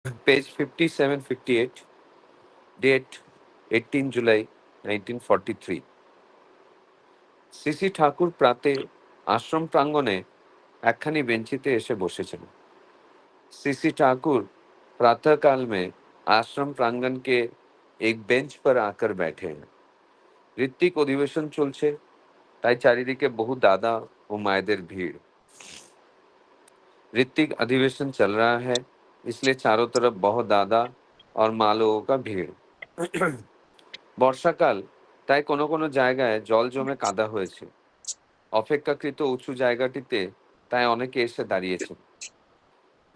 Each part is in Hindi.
Page 5758, date 18 July 1943. সিসি ঠাকুর প্রাতে আশ্রম প্রাঙ্গণে একখানি বেঞ্চিতে এসে বসেছেন। सीसी ठाकुर प्रातःकाल में आश्रम प्रांगण के एक बेंच पर आकर बैठे हैं। ঋত্বিক অধিবেশন চলছে, তাই চারিদিকে বহু দাদা ও মায়েদের ভিড়। ऋत्विक अधिवेशन चल रहा है, इसलिए चारों तरफ बहुत दादा और মা লোগों का ভিড়। বর্ষাকাল, তাই কোনো কোনো জায়গায় জল জমে কাদা হয়েছে। অপেক্ষাকৃত উঁচু জায়গাটিতে তাই অনেকে এসে দাঁড়িয়েছে।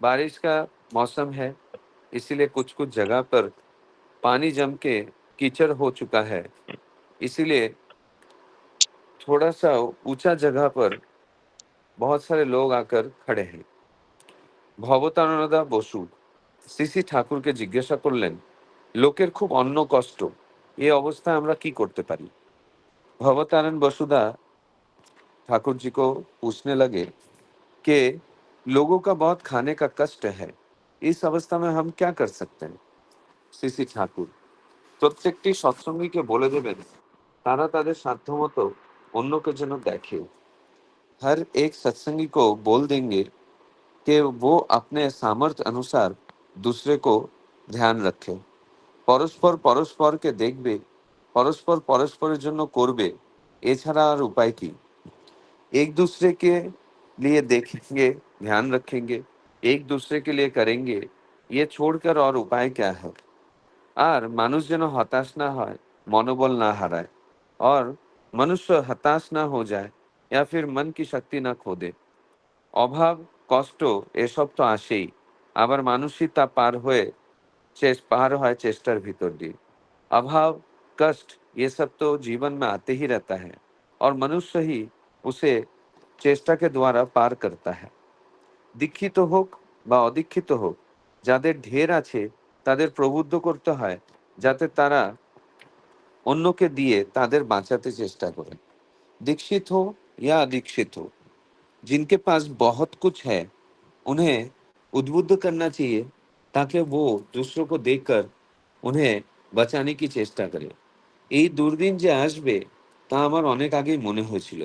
बारिश का मौसम है, इसीलिए कुछ कुछ जगह पर पानी जम के कीचड़ हो चुका है। इसीलिए थोड़ा सा ऊंचा जगह पर बहुत सारे लोग आकर खड़े हैं। ভবতারণদা বসু সিসি ঠাকুরকে জিজ্ঞাসা করলেন, লোকের খুব অন্ন কষ্ট, এই অবস্থায় আমরা কি করতে পারি? भवतारण बसुदा ठाकुर जी को पूछने लगे कि लोगों का बहुत खाने का कष्ट है, इस अवस्था में हम क्या कर सकते हैं? সিসি ঠাকুর, প্রত্যেকটি সৎসঙ্গীকে বলে দেবেন তারা তাদের সাধ্যমতো অন্যকে যেন দেখে। हर एक सत्संगी को बोल देंगे कि वो अपने सामर्थ्य अनुसार दूसरे को ध्यान रखे। পরস্পর পরস্পরকে দেখবে, পরস্পর পরস্পরের জন্য করবে, এছাড়া আর উপায় কি? एक दूसरे के लिए देखेंगे, ध्यान रखेंगे, एक दूसरे के लिए करेंगे, ये छोड़कर और उपाय क्या है? আর মানুষ যেন হতাশ না হয়, মনোবল না হারায়, और मनुष्य हताश ना हो जाए या फिर मन की शक्ति ना खो दे। অভাব, কষ্ট এসব তো আসেই, আবার মানুষই তা पार হয় চেষ্টার ভিতর দিয়ে। अभाव, कष्ट ये सब तो जीवन में आते ही रहता है, और मनुष्य ही उसे चेष्टा के द्वारा पार करता है। দীক্ষিত হোক বা অদীক্ষিত হোক, যাদের ঢের আছে তাদের প্রবুদ্ধ করতে হয়, যাতে তারা অন্যকে দিয়ে তাদের বাঁচাতে চেষ্টা করে। दीक्षित हो या अदीक्षित हो, जिनके पास बहुत कुछ है, उन्हें उद्बुद्ध करना चाहिए, ताकि वो दूसरों को देखकर उन्हें বাঁচাने की চেষ্টা করে। এই দুর্দিন যে আসবে তা আমার অনেক আগেই মনে হয়েছিল।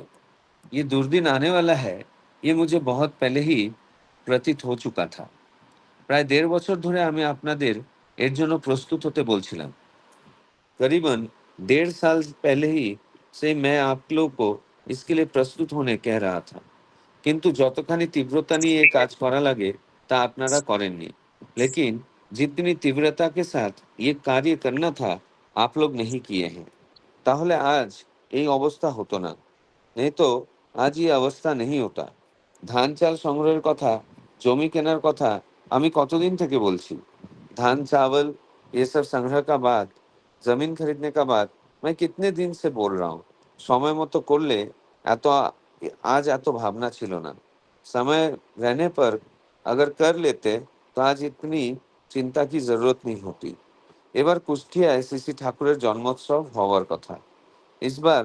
ये दुर्दिन आने वाला है, ये मुझे बहुत पहले ही प्रतीत हो चुका था। প্রায় ১.৫ বছর ধরে আমি আপনাদের এর জন্য প্রস্তুত হতে বলছিলাম। करीबन 1.5 साल पहले ही से मैं आप लोग को इसके लिए प्रस्तुत होने कह रहा था, কিন্তু যতখানি तीव्रता নিয়ে ये কাজ করা লাগে তা আপনারা করেননি। लेकिन जितनी तीव्रता के साथ ये कार्य करना था, आप लोग नहीं किए हैं। তাহলে আজ এই অবস্থা হতো না, नहीं तो आज ये अवस्था नहीं होता। ধান চাল সংগ্রহের কথা, জমি কেনার কথা আমি কতদিন থেকে বলছি। धान चावल ये सब संग्रह का बात, जमीन खरीदने का बात मैं कितने दिन से बोल रहा हूँ। समय মতো করলে এত आज এত ভাবনা ছিল না। समय रहने पर अगर कर लेते तो आज इतनी चिंता की जरूरत नहीं होती। এবার কুষ্টিয়ায় শ্রী ঠাকুরের জন্মোৎসব হওয়ার কথা। इस बार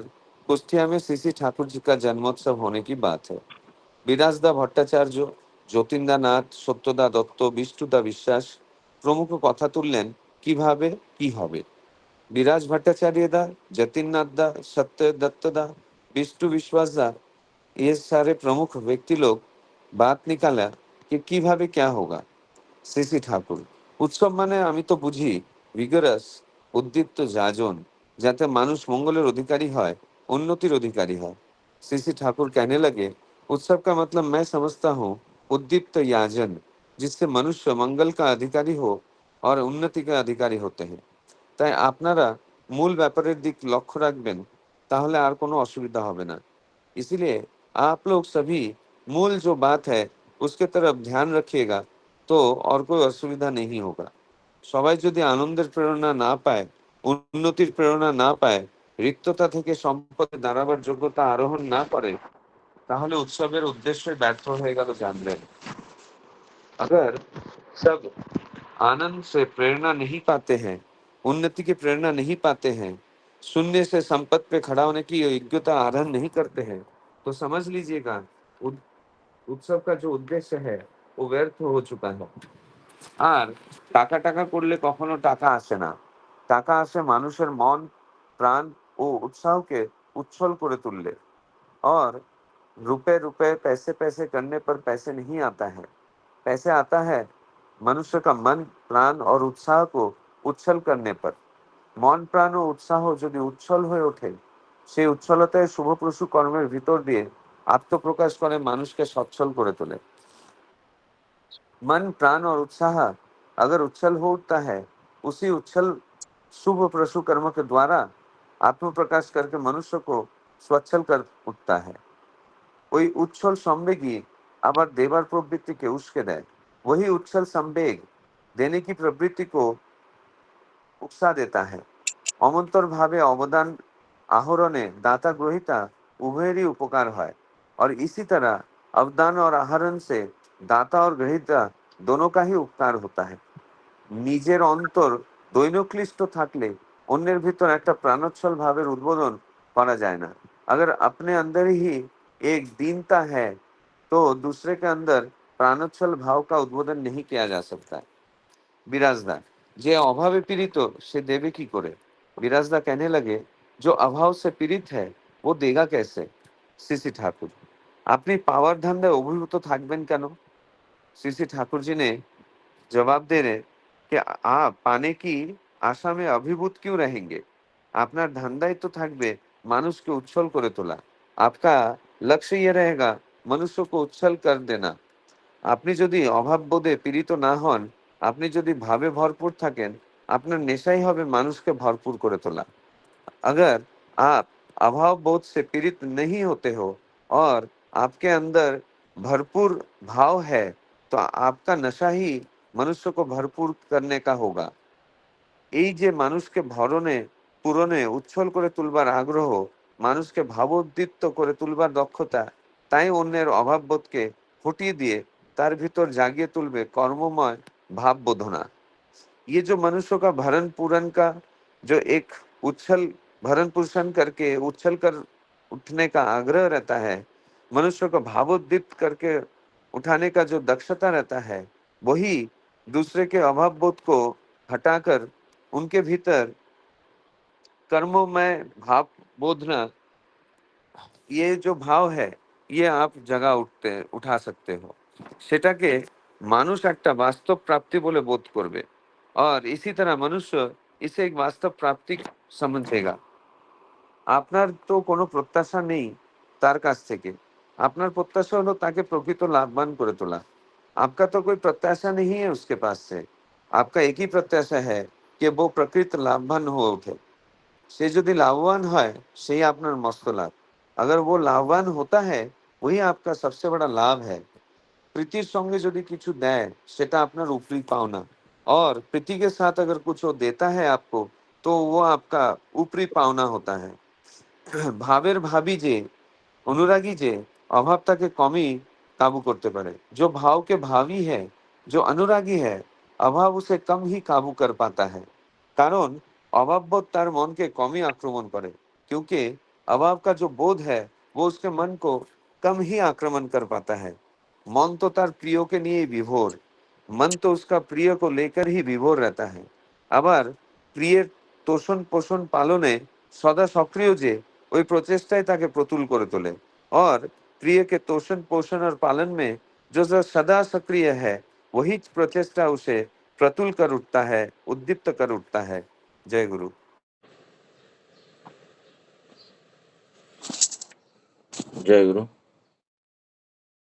कुष्ठिया में सीसी ठाकुर जी का जन्मोत्सव होने की बात है। বিরাজদা ভট্টাচার্য, যতীন্দ্র নাথ, সত্যদা দত্ত, বিষ্ণুদা বিশ্বাস প্রমুখ কথা তুললেন কিভাবে কি হবে। বিরাজ भट्टाचार्य दा, जतिननाथ दा, सत्य दत्त दा, विष्णु विश्वास दा, ये सारे प्रमुख व्यक्ति लोग बात निकाला कि কিভাবে क्या होगा। সিসি ঠাকুর, উৎসব মানে আমি তো বুঝি vigorous, উদ্দীপ্ত যাজন, যাতে মানুষ মঙ্গলের অধিকারী হয়, উন্নতির অধিকারী হয়। सीसी ठाकुर कहने लगे, उत्सव का मतलब मैं समझता हूँ उद्दीप्त याजन, जिससे मनुष्य मंगल का अधिकारी हो और उन्नति का अधिकारी होते हैं। তাই আপনারা মূল ব্যাপারের দিক লক্ষ্য রাখবেন, তাহলে আর কোনো অসুবিধা হবে না। इसीलिए आप लोग सभी मूल जो बात है उसके तरफ ध्यान रखिएगा, तो और कोई असुविधा नहीं होगा। সবাই যদি আনন্দের প্রেরণা না পায়, উন্নতির প্রেরণা না পায়, রিক্ততা থেকে সম্পদে দাঁড়াবার যোগ্যতা আরোহণ না করে, তাহলে উৎসবের উদ্দেশ্যে ব্যর্থ হয়ে গেল জানবেন। अगर सब आनंद से प्रेरणा नहीं पाते हैं, उन्नति की प्रेरणा नहीं पाते हैं, शून्य से संपत्ति पे खड़ा होने की योग्यता आरहन नहीं करते हैं, तो समझ लीजिएगा उत्सव का जो उद्देश्य है वो व्यर्थ हो चुका है। আর টাকা টাকা করলে কখনো টাকা আসে না। টাকা আসে মানুষের মন, প্রাণ ও উৎসাহকে उच्छल করে তুললে। और रुपए रुपए पैसे पैसे करने पर पैसे नहीं आता है। पैसे आता है मनुष्य का मन, प्राण और उत्साह को उच्छल करने पर। মন প্রাণ ও উৎসাহ যদি উচ্ছল হয়ে ওঠে, সেই উচ্ছলতায় শুভপ্রসূ কর্মের ভিতর দিয়ে আত্মপ্রকাশ করে মানুষকে সচ্ছল করে তোলে। मन प्राण और उत्साह अगर उच्छल हो उठता है, उसी उच्छल शुभ प्रशु कर्म के द्वारा आत्म प्रकाश करके मनुष्य को स्वच्छल कर उठता है। ওই উচ্ছল সম্বেগই আবার দেবার প্রবৃত্তিকে উস্কে দেয়। वही उच्छल संवेग देने की प्रवृत्ति को उकसा देता है। অমন্তর ভাবে অবদান आहरणे दाता ग्रहिता उभयेरই उपकार হয়। और इसी तरह अवदान और आहरण से दाता और ग्रहिता दोनों का ही उपकार होता है। নিজের অন্তর দৈনক্লিষ্ট থাকলে অন্যের ভিতর একটা প্রাণোচ্ছল ভাবের উদ্বোধন করা যায় না। अगर अपने अंदर ही एक दीनता है तो दूसरे के अंदर प्राणोच्छल भाव का उद्बोधन नहीं किया जा सकता। বিরাজদা, যে অভাবে পীড়িত সে দেবে কি করে? বিরাজদা कहने लगे, जो अभाव से पीड़ित है वो देगा कैसे? सीसी ठाकुर, আপনি পাওয়ার ধান্দায় অভিভূত থাকবেন কেন? सीसी ठाकुर जी ने जवाब दे रहे कि आप पाने की आशा में अभिभूत क्यों रहेंगे? আপনার ধান্দাই তো থাকবে মানুষকে উচ্ছল করে তোলা। आपका लक्ष्य ये रहेगा मनुष्य को उच्छल कर देना। আপনি যদি অভাববোধে পীড়িত না হন, আপনি যদি ভাবে ভরপুর থাকেন, আপনার নেশাই হবে মানুষকে ভরপুর করে তোলা। अगर आप अभाव बोध से पीड़ित नहीं होते हो और आपके अंदर भरपूर भाव है, तो आपका नशा ही मनुष्य को भरपूर करने का होगा। এই যে মানুষকে ভরণে পূরণে উচ্ছল করে তুলবার আগ্রহ, মানুষকে ভাবোদ্দীপ্ত করে তুলবার দক্ষতা, তাই অন্যের অভাববোধকে হটিয়ে দিয়ে তার ভিতর জাগিয়ে তুলবে কর্মময় ভাববোধনা। ये जो मनुष्य का भरण पूरण का जो एक उच्छल भरण पोषण करके उच्छल कर उठने का आग्रह रहता है, मनुष्य को भावोद्दीप्त करके उठाने का जो दक्षता रहता है, वही दूसरे के अभाव बोध को हटाकर उनके भीतर कर्मोमय भाव बोधना, ये जो भाव है, ये आप जगा उठा सकते हो। সেটাকে মানুষ একটা বাস্তব প্রাপ্তি বলে বোধ করবে। और इसी तरह मनुष्य इसे एक वास्तव प्राप्ति समझेगा। আপনার তো কোনো প্রত্যাশা নেই তার কাছ থেকে। আপনার প্রত্যাশা হলো তাকে প্রকৃত লাভবান করে তোলা। आपका तो कोई प्रत्याशा नहीं है उसके पास से। आपका एक ही प्रत्याशा है कि वो प्रकृत लाभवान हो उठे। সে যদি লাভবান হয় সেই আপনার মস্ত লাভ। अगर वो लाभवान होता है वही आपका सबसे बड़ा लाभ है। प्रीतिर সঙ্গে যদি কিছু দেয় সেটা আপনার উপরি পাওনা। और प्रीति के साथ अगर कुछ वो देता है आपको तो वो आपका ऊपरी पावना होता है। ভাবের ভাবী যে অনুরাগী যে অভাব তাকে কমই काबू करते पारे। जो भाव के भावी है, जो अनुरागी है, अभाव उसे कम ही काबू कर पाता है। कारण अभावबोध तार मन के कम ही आक्रमण करे, क्योंकि अभाव का जो बोध है वो उसके मन को कम ही आक्रमण कर पाता है। मन तो तार प्रियो के लिए विभोर, मन तो उसका प्रिय को लेकर ही विभोर रहता है। আবার প্রিয়ের তোষণ পোষণ পালনে সদা সক্রিয় যে ওই প্রচেষ্টাই তাকে প্রতুল করে তোলে। और प्रिय के तोषण पोषण और पालन में जो जो सदा सक्रिय है वही प्रचेष्टा उसे प्रतुल कर उठता है, उद्दीप्त कर उठता है। जय गुरु। जय गुरु।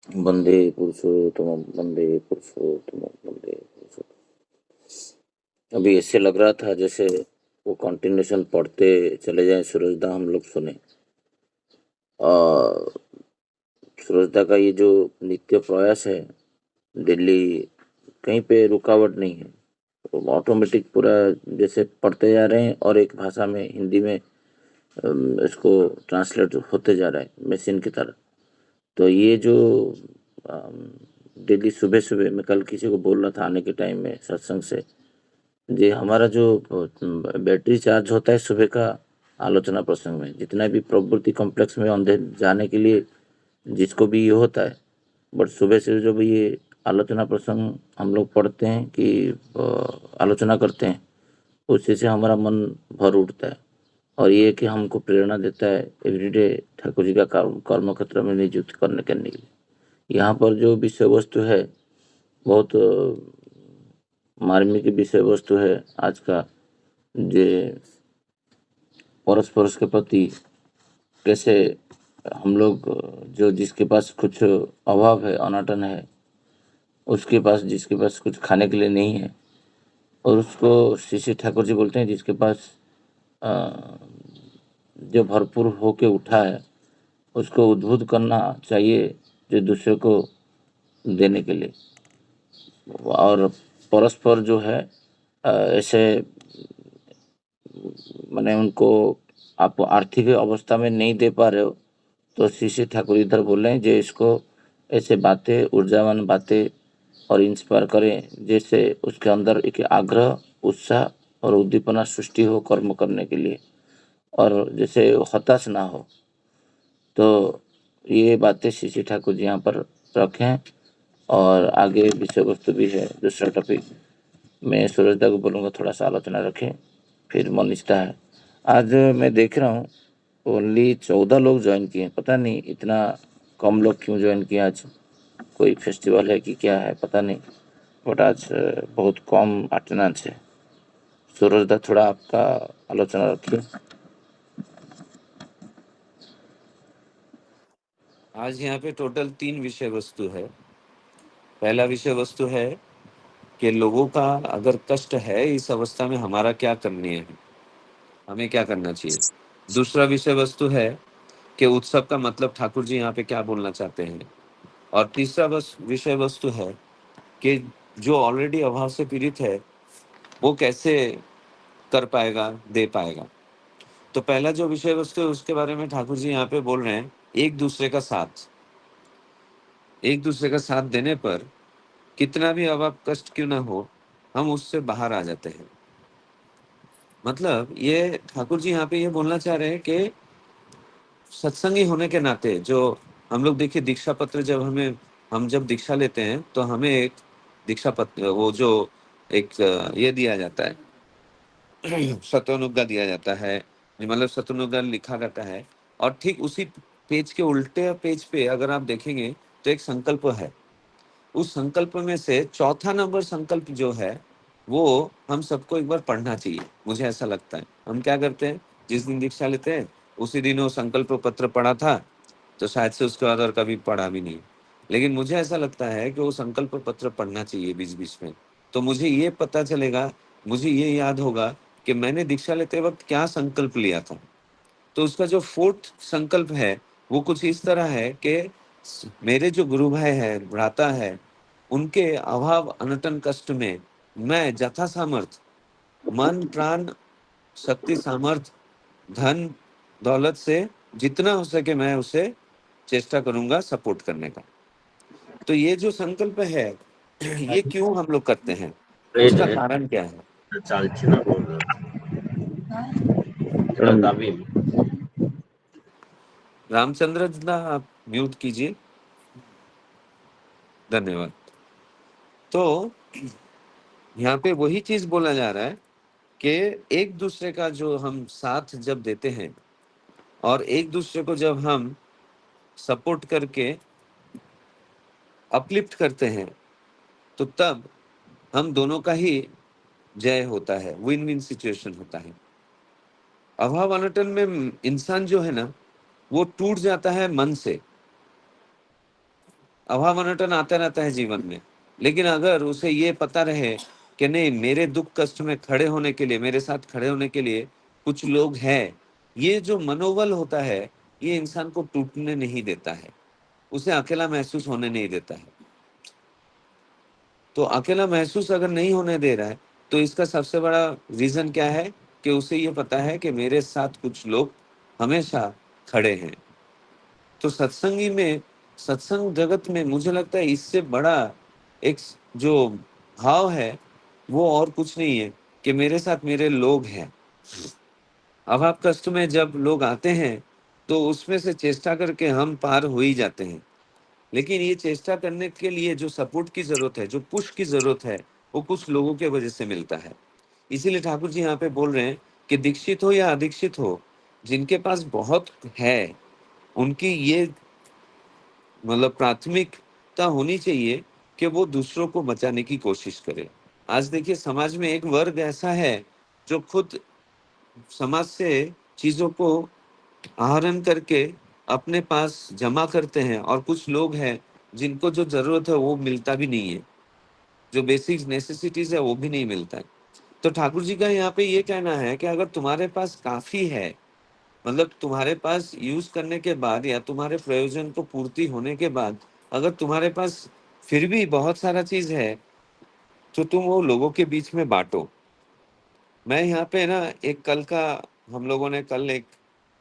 वंदे पुरुषोत्तम, वंदे पुरुषोत्तम, वंदे पुरुषोत्तम। अभी ऐसे लग रहा था जैसे वो कंटिन्यूशन पढ़ते चले जाए। सूरजदा हम लोग सुने, और सूरजदा का ये जो नित्य प्रयास है, दिल्ली कहीं पे रुकावट नहीं है, तो ऑटोमेटिक पूरा जैसे पढ़ते जा रहे हैं और एक भाषा में, हिंदी में इसको ट्रांसलेट होते जा रहा है मशीन की तरह। तो ये जो डेली सुबह सुबह मैं कल किसी को बोल रहा था आने के टाइम में सत्संग से, जी हमारा जो बैटरी चार्ज होता है सुबह का आलोचना प्रसंग में, जितना भी प्रवृत्ति कॉम्प्लेक्स में अंधेर जाने के लिए जिसको भी ये होता है, बट सुबह से जब ये आलोचना प्रसंग हम लोग पढ़ते हैं कि आलोचना करते हैं, उसी से हमारा मन भर उठता है और ये कि हमको प्रेरणा देता है एवरीडे ठाकुर जी का कर्म क्षेत्र में नियुक्त करने के लिए। यहाँ पर जो विषय वस्तु है बहुत मार्मिक विषय वस्तु है आज का, जे परस्पर के प्रति कैसे हम लोग जो जिसके पास कुछ अभाव है, अनटन है, उसके पास जिसके पास कुछ खाने के लिए नहीं है, और उसको श्री श्री ठाकुर जी बोलते हैं जिसके पास जो भरपूर होके उठा है उसको उद्बुद्ध करना चाहिए जो दूसरे को देने के लिए। और परस्पर जो है ऐसे माने उनको आप आर्थिक अवस्था में नहीं दे पा रहे हो तो श्री श्री ठाकुर इधर बोल रहे हैं जो इसको ऐसे बातें, ऊर्जावान बातें और इंस्पायर करें जैसे उसके अंदर एक आग्रह, उत्साह और उद्दीपना सृष्टि हो कर्म करने के लिए, और जैसे हताश ना हो। तो ये बातें श्री श्री ठाकुर जी यहाँ पर रखें। और आगे विषय वस्तु भी है, दूसरा टॉपिक मैं सूरजदा को बोलूँगा थोड़ा सा आलोचना रखें, फिर मनीषदा है। आज मैं देख रहा हूँ ओनली 14 लोग ज्वाइन किए, पता नहीं इतना कम लोग क्यों ज्वाइन किए। आज कोई फेस्टिवल है कि क्या है पता नहीं, बट आज बहुत कम अटेंडेंस है। सूरजदा थोड़ा आपका आलोचना रखिए। आज यहाँ पे टोटल 3 विषय वस्तु है। पहला विषय वस्तु है कि लोगों का अगर कष्ट है इस अवस्था में हमारा क्या करनी है, हमें क्या करना चाहिए। दूसरा विषय वस्तु है कि उत्सव का मतलब ठाकुर जी यहाँ पे क्या बोलना चाहते हैं। और तीसरा विषय वस्तु है कि जो ऑलरेडी अभाव से पीड़ित है वो कैसे कर पाएगा, दे पाएगा। तो पहला जो विषय वस्तु है उसके बारे में ठाकुर जी यहाँ पे बोल रहे हैं, एक दूसरे का साथ। एक दूसरे का साथ देने पर कितना भी अभाव कष्ट क्यों ना हो, हम उससे बाहर आ जाते हैं। मतलब ये ठाकुर जी यहाँ पे ये बोलना चाह रहे हैं कि सत्संगी होने के नाते जो हम लोग देखिए दीक्षा पत्र जब हम जब दीक्षा लेते हैं तो हमें एक दीक्षा पत्र वो जो एक ये दिया जाता है शतनुज्ञा दिया जाता है, मतलब शतनुज्ञा लिखा रहता है। और ठीक उसी पेज के उल्टे पेज पे अगर आप देखेंगे तो एक संकल्प है। उस संकल्प में से चौथा नंबर संकल्प जो है वो हम सबको एक बार पढ़ना चाहिए, मुझे ऐसा लगता है। हम क्या करते हैं, जिस दिन दीक्षा लेते हैं उसी दिन वो संकल्प पत्र पढ़ा था तो शायद से उसके बाद और कभी पढ़ा भी नहीं। लेकिन मुझे ऐसा लगता है कि वो संकल्प पत्र पढ़ना चाहिए बीच बीच में, तो मुझे ये पता चलेगा, मुझे ये याद होगा कि मैंने दीक्षा लेते वक्त क्या संकल्प लिया था। तो उसका जो फोर्थ संकल्प है वो कुछ इस तरह है कि मेरे जो गुरु भाई है, भ्राता है, उनके अभाव अनटन कष्ट में मैं जथा सामर्थ मन प्राण शक्ति सामर्थ धन दौलत से जितना हो सके मैं उसे चेष्टा करूंगा सपोर्ट करने का। तो ये जो संकल्प है ये क्यों हम लोग करते हैं, उसका कारण क्या है। रामचंद्र जी आप म्यूट कीजिए, धन्यवाद। तो यहाँ पे वही चीज बोला जा रहा है कि एक दूसरे का जो हम साथ जब देते हैं और एक दूसरे को जब हम सपोर्ट करके अपलिफ्ट करते हैं तो तब हम दोनों का ही जय होता है, विन विन सिचुएशन होता है। अभाव अनटन में इंसान जो है ना वो टूट जाता है मन से। अभाव अनटन आता रहता है जीवन में, लेकिन अगर उसे ये पता रहे कि नहीं, मेरे दुख कष्ट में खड़े होने के लिए, मेरे साथ खड़े होने के लिए कुछ लोग हैं, ये जो मनोबल होता है ये इंसान को टूटने नहीं देता है, उसे अकेला महसूस होने नहीं देता है। तो अकेला महसूस अगर नहीं होने दे रहा है तो इसका सबसे बड़ा रीजन क्या है कि उसे ये पता है कि मेरे साथ कुछ लोग हमेशा खड़े हैं। तो सत्संगी में, सत्संग जगत में मुझे लगता है इससे बड़ा एक जो भाव है वो और कुछ नहीं है कि मेरे साथ मेरे लोग हैं। अभाव कष्ट में जब लोग आते हैं तो उसमें से चेष्टा करके हम पार हो ही जाते हैं। लेकिन ये चेष्टा करने के लिए जो सपोर्ट की जरूरत है, जो पुश की जरूरत है, वो कुछ लोगों के वजह से मिलता है। इसीलिए ठाकुर जी यहाँ पे बोल रहे हैं कि दीक्षित हो या अदीक्षित हो, जिनके पास बहुत है, उनकी ये मतलब प्राथमिकता होनी चाहिए कि वो दूसरों को बचाने की कोशिश करे। आज देखिए समाज में एक वर्ग ऐसा है जो खुद समाज से चीजों को आहरण करके अपने पास जमा करते हैं, और कुछ लोग हैं जिनको जो जरूरत है वो मिलता भी नहीं है, जो बेसिक नेसेसिटीज है वो भी नहीं मिलता है। तो ठाकुर जी का यहाँ पे ये कहना है कि अगर तुम्हारे पास काफी है, मतलब तुम्हारे पास यूज करने के बाद या तुम्हारे प्रयोजन को पूर्ति होने के बाद अगर तुम्हारे पास फिर भी बहुत सारा चीज है, तो तुम वो लोगों के बीच में बांटो। मैं यहाँ पे ना एक कल का, हम लोगों ने कल एक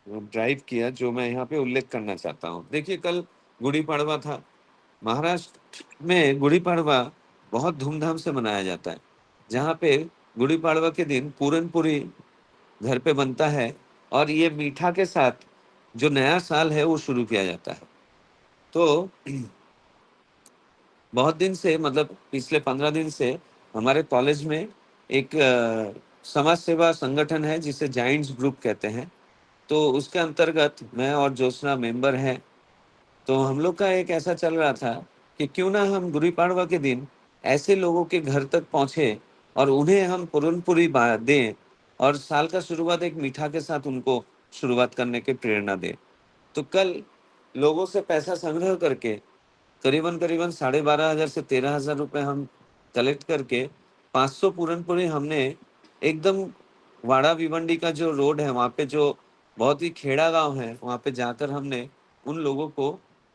ड्राइव किया जो मैं यहाँ पे उल्लेख करना चाहता हूँ। देखिए कल गुड़ी पड़वा था। महाराष्ट्र में गुड़ी पड़वा बहुत धूमधाम से मनाया जाता है, जहाँ पे गुड़ी पड़वा के दिन पूरन पूरी घर पे बनता है, और ये मीठा के साथ जो नया साल है वो शुरू किया जाता है। तो बहुत दिन से, मतलब पिछले 15 दिन से हमारे कॉलेज में एक समाज सेवा संगठन है जिसे जाइंट्स ग्रुप कहते हैं। तो उसके अंतर्गत मैं और ज्योत्सना मेंबर हैं। तो हम लोग का एक ऐसा चल रहा था कि क्यों ना हम गुड़ी पड़वा के दिन ऐसे लोगों के घर तक पहुंचे और उन्हें हम पूरन पूरी दें, और साल का शुरुआत एक मीठा के साथ उनको शुरुआत करने की प्रेरणा दें। तो कल लोगों से पैसा संग्रह करके करीबन करीबन 12,500 से 13,000 रुपए हम कलेक्ट करके 500 पूरन पूरी हमने एकदम वाड़ा भिवंडी का जो रोड है वहाँ पे, जो बहुत ही खेड़ा गांव है, वहाँ पे जाकर हमने उन लोगों को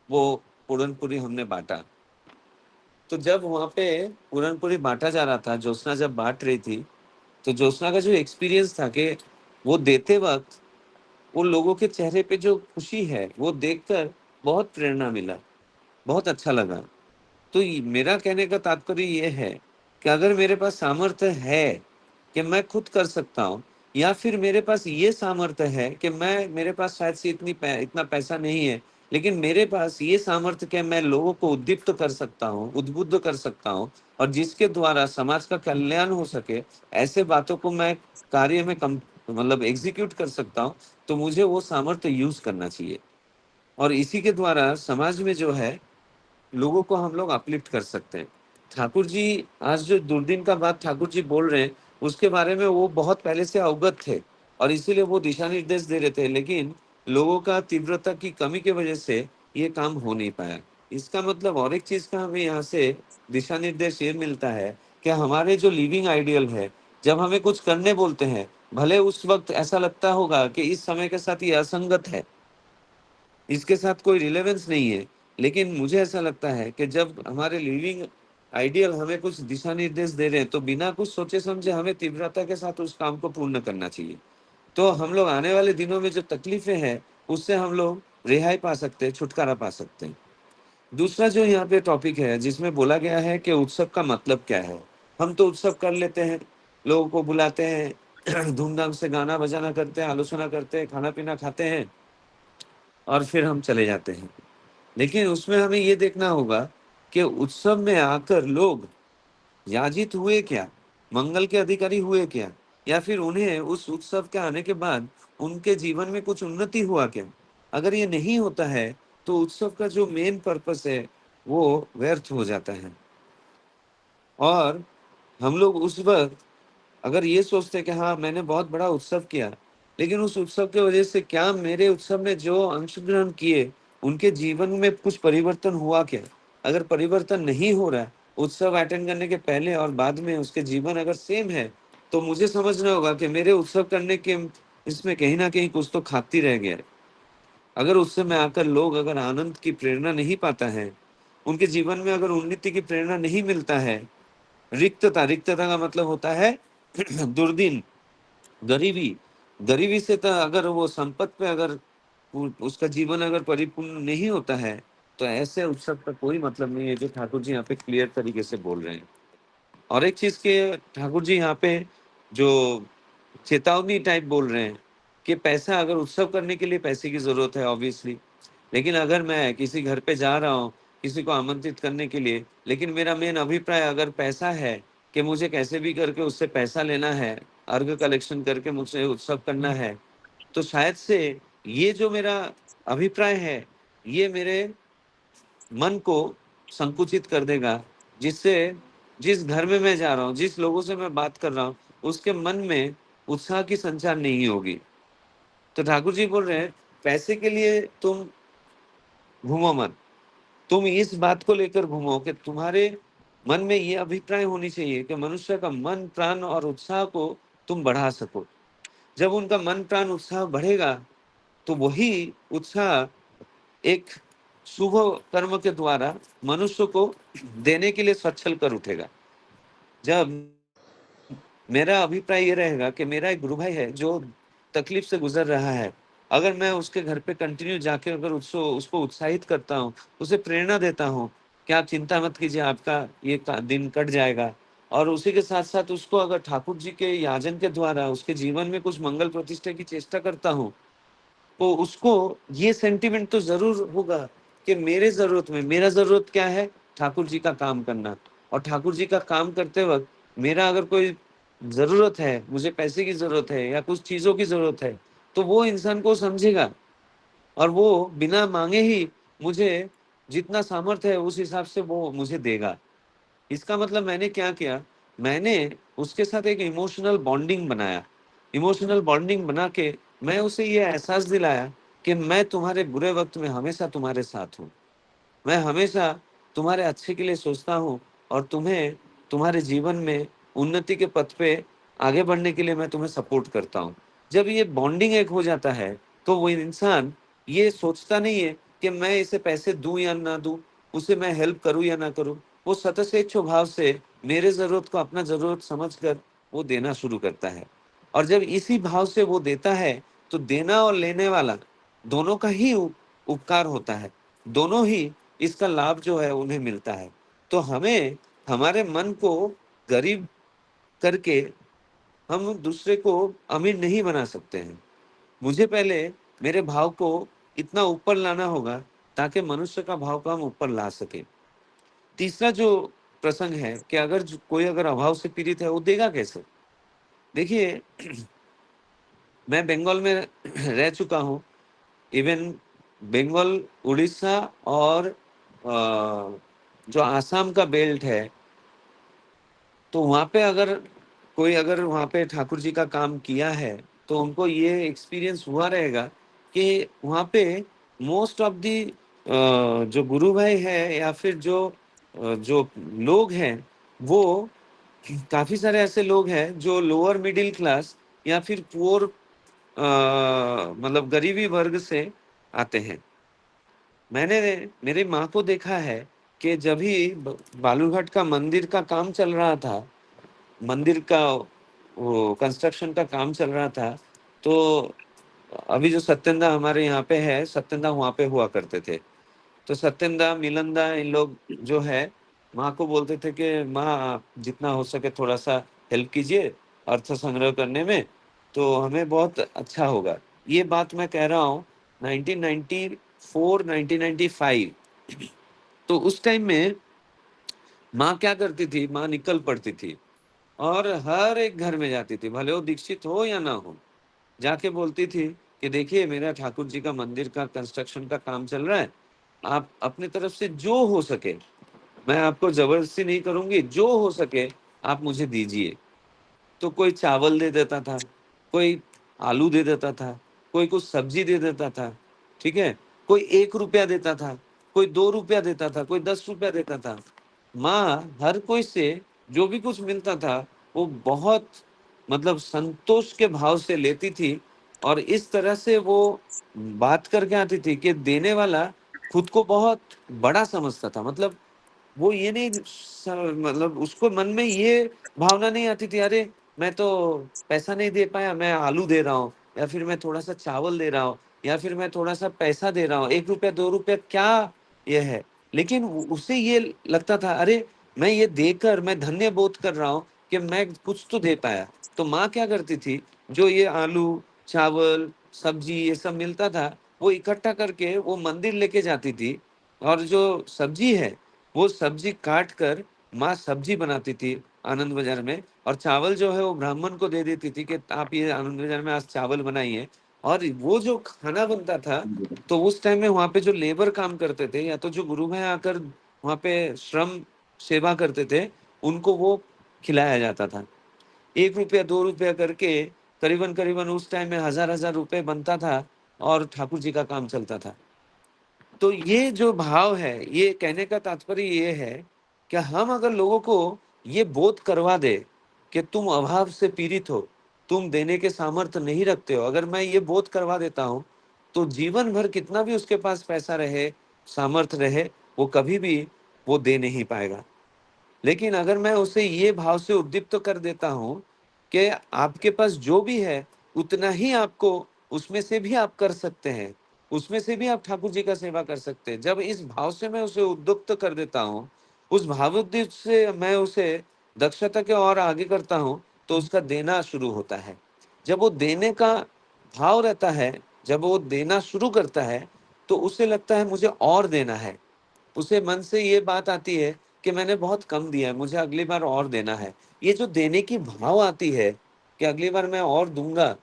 वो पूरन पूरी हमने बांटा। तो जब वहाँ पे पूरन पूरी बांटा जा रहा था, ज्योत्सना जब बांट रही थी, तो ज्योत्सना का जो एक्सपीरियंस था कि वो देते वक्त वो लोगों के चेहरे पे जो खुशी है वो देखकर बहुत प्रेरणा मिला, बहुत अच्छा लगा। तो मेरा कहने का तात्पर्य ये है कि अगर मेरे पास सामर्थ्य है कि मैं खुद कर सकता हूँ, या फिर मेरे पास ये सामर्थ्य है कि मैं, मेरे पास शायद से इतना पैसा नहीं है, लेकिन मेरे पास ये सामर्थ्य कि मैं लोगों को उद्दीप्त कर सकता हूँ, उद्बुद्ध कर सकता हूँ, और जिसके द्वारा समाज का कल्याण हो सके, ऐसे बातों को मैं कार्य में कम मतलब एग्जीक्यूट कर सकता हूँ, तो मुझे वो सामर्थ्य यूज करना चाहिए। और इसी के द्वारा समाज में जो है लोगों को हम लोग अपलिफ्ट कर सकते हैं। ठाकुर जी आज जो दुर्दिन का बात ठाकुर जी बोल रहे हैं, उसके बारे में वो बहुत पहले से अवगत थे, और इसीलिए वो दिशा निर्देश दे रहे थे, लेकिन लोगों का तीव्रता की कमी की वजह से ये काम हो नहीं पाया। इसका मतलब और एक चीज का हमें यहाँ से दिशा निर्देश ये मिलता है कि हमारे जो लिविंग आइडियल है, जब हमें कुछ करने बोलते हैं, भले उस वक्त ऐसा लगता होगा कि इस समय के साथ ये असंगत है, इसके साथ कोई रिलेवेंस नहीं है, लेकिन मुझे ऐसा लगता है कि जब हमारे लिविंग आइडियल हमें कुछ दिशा निर्देश दे रहे हैं, तो बिना कुछ सोचे समझे हमें तीव्रता के साथ उस काम को पूर्ण करना चाहिए। तो हम लोग आने वाले दिनों में जो तकलीफें हैं उससे हम लोग रिहाई पा सकते हैं, छुटकारा पा सकते हैं। दूसरा जो यहाँ पे टॉपिक है जिसमें बोला गया है कि उत्सव का मतलब क्या है। हम तो उत्सव कर लेते हैं, लोगों को बुलाते हैं धूमधाम से गाना बजाना करते हैं, आलोचना करते हैं, खाना पीना खाते हैं, और फिर हम चले जाते हैं। लेकिन उसमें हमें ये देखना होगा कि उत्सव में आकर लोग याजित हुए क्या, मंगल के अधिकारी हुए क्या, या फिर उन्हें उस उत्सव के आने के बाद उनके जीवन में कुछ उन्नति हुआ क्या। अगर ये नहीं होता है तो उत्सव का जो मेन पर्पस है वो व्यर्थ हो जाता है। और हम लोग उस वक्त अगर ये सोचते हैं कि हाँ मैंने बहुत बड़ा उत्सव किया, लेकिन उस उत्सव की वजह से क्या मेरे उत्सव में जो अंशग्रहण किए उनके जीवन में कुछ परिवर्तन हुआ क्या। अगर परिवर्तन नहीं हो रहा है उत्सव अटेंड करने के पहले और बाद में, उसके जीवन अगर सेम है, तो मुझे समझना होगा कि मेरे उत्सव करने के इसमें कहीं ना कहीं कुछ तो खाती रह गया है। अगर उत्सव में आकर लोग अगर आनंद की प्रेरणा नहीं पाता है, उनके जीवन में अगर उन्नति की प्रेरणा नहीं मिलता है, रिक्तता, रिक्तता का मतलब होता है दुर्दिन, गरीबी, गरीबी से तो अगर वो संपत्ति पे अगर उसका जीवन अगर परिपूर्ण नहीं होता है, तो ऐसे उत्सव का कोई मतलब नहीं है, जो ठाकुर जी यहाँ पे क्लियर तरीके से बोल रहे हैं। और एक चीज के ठाकुर जी यहाँ पे जो चेतावनी टाइप बोल रहे हैं कि पैसा, अगर उत्सव करने के लिए पैसे की जरूरत है ऑब्वियसली, लेकिन अगर मैं किसी घर पे जा रहा हूँ किसी को आमंत्रित करने के लिए, लेकिन मेरा मेन अभिप्राय अगर पैसा है कि मुझे कैसे भी करके उससे पैसा लेना है, अर्घ कलेक्शन करके मुझे उत्सव करना है, तो शायद से ये जो मेरा अभिप्राय है, ये मेरे मन को संकुचित कर देगा, जिससे जिस घर में मैं जा रहा हूँ, जिस लोगों से मैं बात कर रहा हूँ, उसके मन में उत्साह की संचार नहीं होगी। तो ठाकुर जी बोल रहे हैं, पैसे के लिए तुम घूमो मत, तुम इस बात को लेकर घूमो कि तुम्हारे मन में ये अभिप्राय होनी चाहिए कि मनुष्य का मन, प्राण और उत्साह को तुम बढ़ा सको। जब उनका मन, प्राण, उत्साह बढ़ेगा, तो वही उत्साह एक शुभ कर्म के द्वारा मनुष्य को देने के लिए सच्छल कर उठेगा। जब मेरा अभिप्राय ये रहेगा कि मेरा एक गुरु भाई है जो तकलीफ से गुजर रहा है, अगर मैं उसके घर पे कंटिन्यू जाके अगर उसको उत्साहित करता हूँ, उसे प्रेरणा देता हूँ कि आप चिंता मत कीजिए, आपका ये दिन कट जाएगा, और उसी के साथ साथ उसको अगर ठाकुर जी के याजन के द्वारा उसके जीवन में कुछ मंगल प्रतिष्ठा की चेष्टा करता हूँ, तो उसको ये सेंटिमेंट तो जरूर होगा कि मेरे जरूरत में, मेरा जरूरत क्या है, ठाकुर जी का काम करना। और ठाकुर जी का काम करते वक्त मेरा अगर कोई जरूरत है, मुझे पैसे की जरूरत है या कुछ चीजों की जरूरत है, तो वो इंसान को समझेगा और वो बिना मांगे ही मुझे जितना सामर्थ्य है उस हिसाब से वो मुझे देगा। इसका मतलब मैंने क्या किया, मैंने उसके साथ एक इमोशनल बॉन्डिंग बनाया। इमोशनल बॉन्डिंग बना के मैं उसे ये एहसास दिलाया कि मैं तुम्हारे बुरे वक्त में हमेशा तुम्हारे साथ हूँ, मैं हमेशा तुम्हारे अच्छे के लिए सोचता हूँ, और तुम्हें तुम्हारे जीवन में उन्नति के पथ पे आगे बढ़ने के लिए मैं तुम्हें सपोर्ट करता हूँ। जब ये बॉन्डिंग एक हो जाता है, तो वो इंसान ये सोचता नहीं है कि मैं इसे पैसे दूं या ना दूं, उसे मैं हेल्प करूं या ना करूं। वो सतस्वेच्छ भाव से मेरे जरूरत को अपना जरूरत समझकर वो देना शुरू करता है। और जब इसी भाव से वो देता है, तो देना और लेने वाला दोनों का ही उपकार होता है, दोनों ही इसका लाभ जो है उन्हें मिलता है। तो हमें हमारे मन को गरीब करके हम दूसरे को अमीर नहीं बना सकते हैं। मुझे पहले मेरे भाव को इतना ऊपर लाना होगा ताकि मनुष्य का भाव को हम ऊपर ला सके। तीसरा जो प्रसंग है कि अगर कोई अगर अभाव से पीड़ित है, वो देगा कैसे। देखिए, मैं बंगाल में रह चुका हूँ। इवन बंगाल, उड़ीसा और जो आसाम का बेल्ट है, तो वहाँ पे अगर कोई अगर वहाँ पे ठाकुर जी का काम किया है, तो उनको ये एक्सपीरियंस हुआ रहेगा कि वहाँ पे मोस्ट ऑफ दी जो गुरु भाई है या फिर जो लोग हैं, वो काफी सारे ऐसे लोग हैं जो लोअर मिडिल क्लास या फिर पुअर, मतलब गरीबी वर्ग से आते हैं। मैंने मेरी माँ को देखा है कि जब भी बालूरघाट का मंदिर का काम चल रहा था, मंदिर का वो कंस्ट्रक्शन का काम चल रहा था, तो अभी जो सत्येंद्र हमारे यहाँ पे है, सत्येंद्र वहाँ पे हुआ करते थे। तो सत्येंद्र, मिलंदा, इन लोग जो है माँ को बोलते थे कि माँ आप जितना हो सके थोड़ा सा हेल्प कीजिए अर्थ संग्रह करने में, तो हमें बहुत अच्छा होगा। ये बात मैं कह रहा हूँ 1994 1995। तो उस टाइम में माँ क्या करती थी, माँ निकल पड़ती थी और हर एक घर में जाती थी, भले वो दीक्षित हो या ना हो, जाके बोलती थी कि देखिए मेरा ठाकुर जी का मंदिर का कंस्ट्रक्शन का काम चल रहा है, आप अपनी तरफ से जो हो सके, मैं आपको जबरदस्ती नहीं करूंगी, जो हो सके आप मुझे दीजिए। तो कोई चावल दे देता था, कोई आलू दे देता था, कोई कुछ सब्जी दे देता था, ठीक है, कोई 1 रुपया देता था, कोई 2 रुपया देता था, कोई 10 रुपया देता था। माँ हर कोई से जो भी कुछ मिलता था वो बहुत मतलब संतोष के भाव से लेती थी, और इस तरह से वो बात करके आती थी कि देने वाला खुद को बहुत बड़ा समझता था। मतलब वो ये नहीं मतलब उसको मन में ये भावना नहीं आती थी, अरे मैं तो पैसा नहीं दे पाया, मैं आलू दे रहा हूँ, या फिर मैं थोड़ा सा चावल दे रहा हूँ, या फिर मैं थोड़ा सा पैसा दे रहा हूँ, 1 रुपया 2 रुपया क्या ये है। लेकिन उसे ये लगता था, अरे मैं ये देकर मैं धन्य बोध कर रहा हूँ कि मैं कुछ तो दे पाया। तो माँ क्या करती थी, जो ये आलू, चावल, सब्जी ये सब मिलता था, वो इकट्ठा करके वो मंदिर लेके जाती थी, और जो सब्जी है वो सब्जी काट कर माँ सब्जी बनाती थी आनंद बाजार में, और चावल जो है वो ब्राह्मण को दे देती थी कि आप ये आनंद बाजार में आज चावल बनाइए। और वो जो खाना बनता था, तो उस टाइम में वहां पे जो लेबर काम करते थे या तो जो गुरु भाई आकर वहां पे श्रम सेवा करते थे, उनको वो खिलाया जाता था। 1 रुपया 2 रुपया करके करीबन करीबन उस टाइम में हजार हजार रुपए बनता था, और ठाकुर जी का काम चलता था। तो ये जो भाव है, ये कहने का तात्पर्य ये है कि हम अगर लोगों को ये बोध करवा दे कि तुम अभाव से पीड़ित हो, तुम देने के सामर्थ्य नहीं रखते हो, अगर मैं ये बोध करवा देता हूँ, तो जीवन भर कितना भी उसके पास पैसा रहे, सामर्थ्य रहे, वो कभी भी वो दे नहीं पाएगा। लेकिन अगर मैं उसे ये भाव से उद्दीप्त कर देता हूँ कि आपके पास जो भी है उतना ही आपको, उसमें से भी आप कर सकते हैं, उसमें से भी आप ठाकुर जी का सेवा कर सकते हैं, जब इस भाव से मैं उसे उद्युक्त कर देता हूँ, उस भावोद्दीप्त से मैं उसे दक्षता के और आगे करता हूँ, तो उसका देना शुरू होता है। जब वो देने का भाव रहता है, जब वो देना शुरू करता है, तो उसे लगता है मुझे और देना है। उसे मन से ये बात आती है कि मैंने बहुत कम दिया है, मुझे अगली बार और देना है। ये जो देने की भाव आती है कि अगली बार मैं और दूंगा,